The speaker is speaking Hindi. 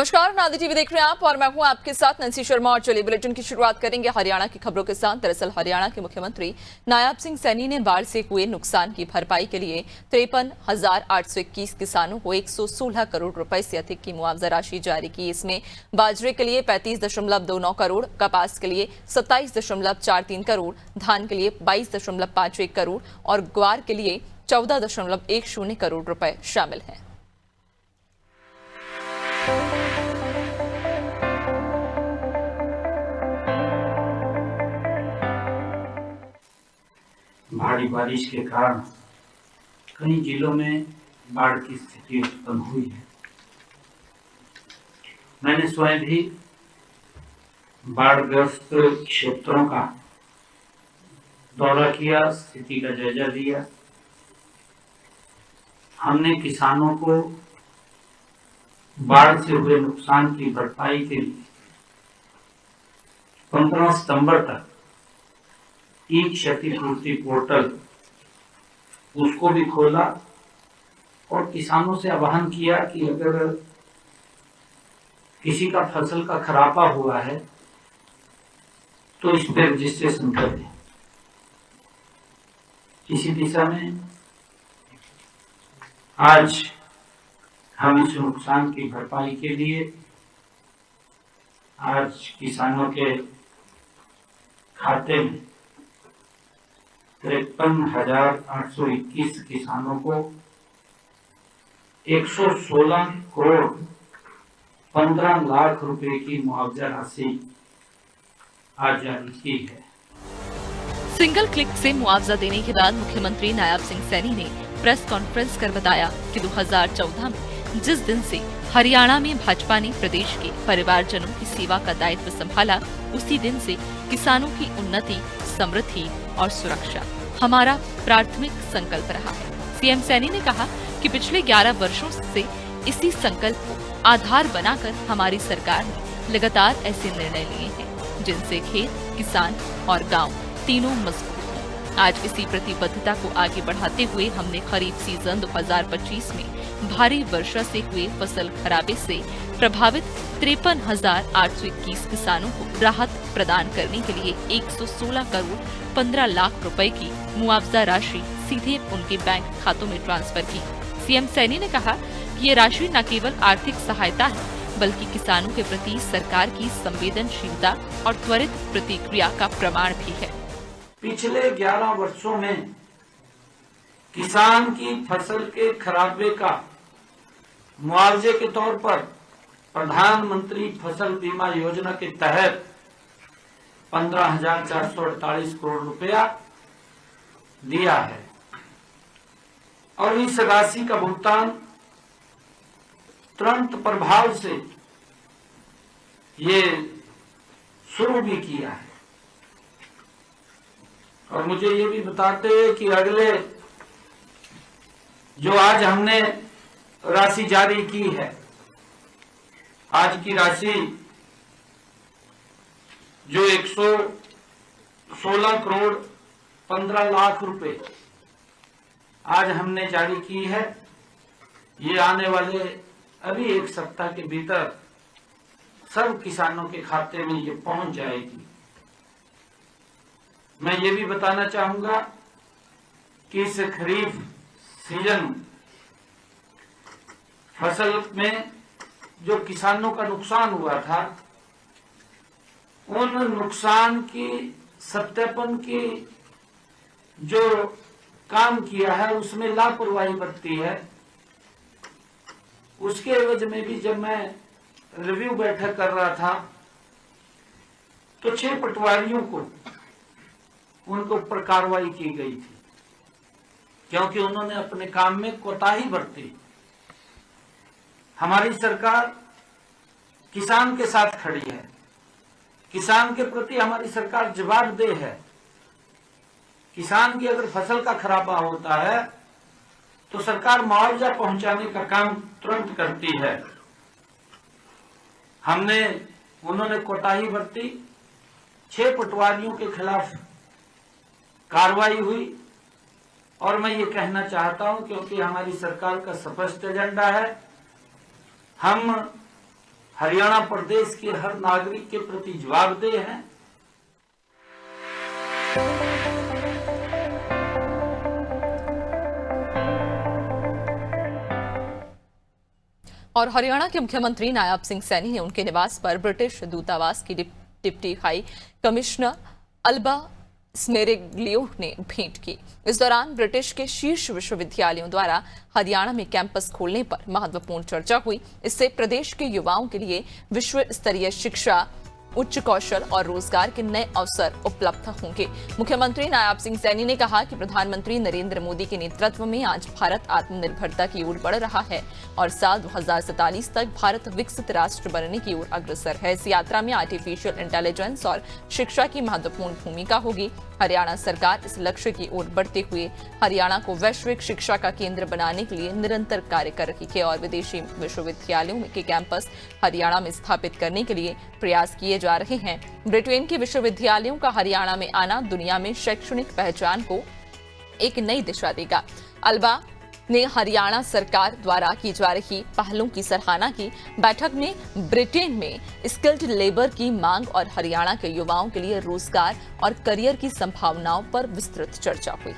नमस्कार, नादी टीवी देख रहे हैं आप और मैं हूं आपके साथ नंसी शर्मा। और चलिए बुलेटिन की शुरुआत करेंगे हरियाणा की खबरों के साथ। दरअसल हरियाणा के मुख्यमंत्री नायब सिंह सैनी ने बाढ़ से हुए नुकसान की भरपाई के लिए 53,821 किसानों को 116 करोड़ रुपए से अधिक की मुआवजा राशि जारी की। इसमें बाजरे के लिए 35.29 करोड़, कपास के लिए 27.43 करोड़, धान के लिए 22.51 करोड़ और ग्वार के लिए 14.10 करोड़ रुपए शामिल हैं। भारी बारिश के कारण कई जिलों में बाढ़ की स्थिति उत्पन्न हुई है। मैंने स्वयं भी बाढ़ग्रस्त क्षेत्रों का दौरा किया, स्थिति का जायजा लिया। हमने किसानों को बाढ़ से हुए नुकसान की भरपाई के लिए 15 सितंबर तक ई क्षतिपूर्ति पोर्टल उसको भी खोला और किसानों से आह्वान किया कि अगर किसी का फसल का खराबा हुआ है तो इस पर रजिस्ट्रेशन कर दें। इसी दिशा में आज हम इस नुकसान की भरपाई के लिए आज किसानों के खाते में 53,821 किसानों को 116 करोड़ 15 लाख रुपए की मुआवजा राशि आज जारी की है। सिंगल क्लिक से मुआवजा देने के बाद मुख्यमंत्री नायब सिंह सैनी ने प्रेस कॉन्फ्रेंस कर बताया कि 2014 में जिस दिन से हरियाणा में भाजपा ने प्रदेश के परिवारजनों की सेवा का दायित्व संभाला, उसी दिन से किसानों की उन्नति, समृद्धि और सुरक्षा हमारा प्राथमिक संकल्प रहा है। सीएम सैनी ने कहा कि पिछले 11 वर्षों से इसी संकल्प को आधार बनाकर हमारी सरकार ने लगातार ऐसे निर्णय लिए हैं जिनसे खेत, किसान और गांव तीनों मजबूत हों। आज इसी प्रतिबद्धता को आगे बढ़ाते हुए हमने खरीफ सीजन 2025 में भारी वर्षा से हुए फसल खराबे से प्रभावित 53,821 किसानों को राहत प्रदान करने के लिए 116 करोड़ 15 लाख रुपए की मुआवजा राशि सीधे उनके बैंक खातों में ट्रांसफर की। सीएम सैनी ने कहा कि ये राशि न केवल आर्थिक सहायता है बल्कि किसानों के प्रति सरकार की संवेदनशीलता और त्वरित प्रतिक्रिया का प्रमाण भी है। पिछले 11 वर्षों में किसान की फसल के खराबे का मुआवजे के तौर पर प्रधानमंत्री फसल बीमा योजना के तहत 15,448 करोड़ रुपया दिया है और इस राशि का भुगतान तुरंत प्रभाव से ये शुरू भी किया है। और मुझे ये भी बताते हैं कि अगले जो आज हमने राशि जारी की है, आज की राशि जो 116 करोड़ 15 लाख रुपए आज हमने जारी की है, ये आने वाले अभी एक सप्ताह के भीतर सब किसानों के खाते में ये पहुंच जाएगी। मैं ये भी बताना चाहूंगा कि इस खरीफ सीजन फसल में जो किसानों का नुकसान हुआ था, उन नुकसान की सत्यापन की जो काम किया है उसमें लापरवाही बरती है। उसके एवज में भी जब मैं रिव्यू बैठक कर रहा था तो 6 पटवारियों को उनके ऊपर कार्रवाई की गई थी क्योंकि उन्होंने अपने काम में कोताही बरती। हमारी सरकार किसान के साथ खड़ी है, किसान के प्रति हमारी सरकार जवाबदेह है। किसान की अगर फसल का खराबा होता है तो सरकार मुआवजा पहुंचाने का काम तुरंत करती है। उन्होंने कोताही बरती, 6 पटवारियों के खिलाफ कार्रवाई हुई और मैं ये कहना चाहता हूं क्योंकि हमारी सरकार का स्पष्ट एजेंडा है, हम हरियाणा प्रदेश के हर नागरिक के प्रति जवाबदेह हैं। और हरियाणा के मुख्यमंत्री नायब सिंह सैनी ने उनके निवास पर ब्रिटिश दूतावास की डिप्टी हाई कमिश्नर अल्बा स्मेरेग्लियो ने भेंट की। इस दौरान ब्रिटिश के शीर्ष विश्वविद्यालयों द्वारा हरियाणा में कैंपस खोलने पर महत्वपूर्ण चर्चा हुई। इससे प्रदेश के युवाओं के लिए विश्व स्तरीय शिक्षा, उच्च कौशल और रोजगार के नए अवसर उपलब्ध होंगे। मुख्यमंत्री नायब सिंह सैनी ने कहा कि प्रधानमंत्री नरेंद्र मोदी के नेतृत्व में आज भारत आत्मनिर्भरता की ओर बढ़ रहा है और साल 2047 तक भारत विकसित राष्ट्र बनने की ओर अग्रसर है। इस यात्रा में आर्टिफिशियल इंटेलिजेंस और शिक्षा की महत्वपूर्ण भूमिका होगी। हरियाणा सरकार इस लक्ष्य की ओर बढ़ते हुए हरियाणा को वैश्विक शिक्षा का केंद्र बनाने के लिए निरंतर कार्य कर रही है और विदेशी विश्वविद्यालयों के कैंपस हरियाणा में स्थापित करने के लिए प्रयास किए जा रहे हैं। ब्रिटेन के विश्वविद्यालयों का हरियाणा में आना दुनिया में शैक्षणिक पहचान को एक नई दिशा देगा। अल्बा ने हरियाणा सरकार द्वारा की जा रही पहलों की सराहना की। बैठक में ब्रिटेन में स्किल्ड लेबर की मांग और हरियाणा के युवाओं के लिए रोजगार और करियर की संभावनाओं पर विस्तृत चर्चा हुई।